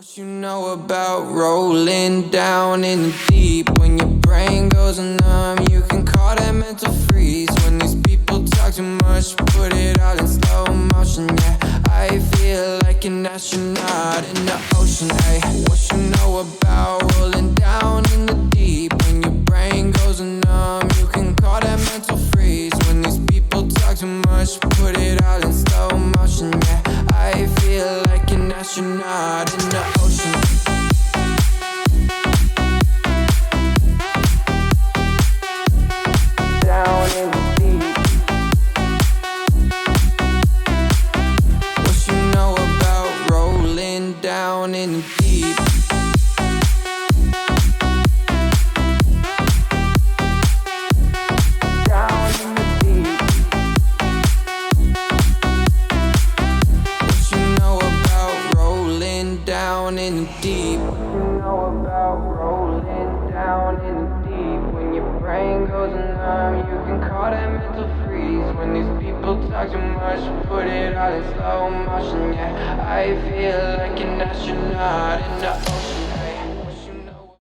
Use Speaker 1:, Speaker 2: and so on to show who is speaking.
Speaker 1: What you know about rolling down in the deep? When your brain goes numb, you can call that mental freeze. When these people talk too much, put it all in slow motion. Yeah, I feel like an astronaut in the ocean. Ay, what you know about rolling down in the deep? When your brain goes numb, you can call that mental freeze. When these people talk too much, put it all in slow motion. Yeah, I feel like an astronaut in the ocean. Down in the deep. What you know about rolling down in the deep? Down in the deep. What you know about rolling down in the deep? What you know about rolling down in the deep? When your brain goes numb, you can call that mental freeze. When these people talk too much, put it all in slow motion. Yeah, I feel like an astronaut in the ocean.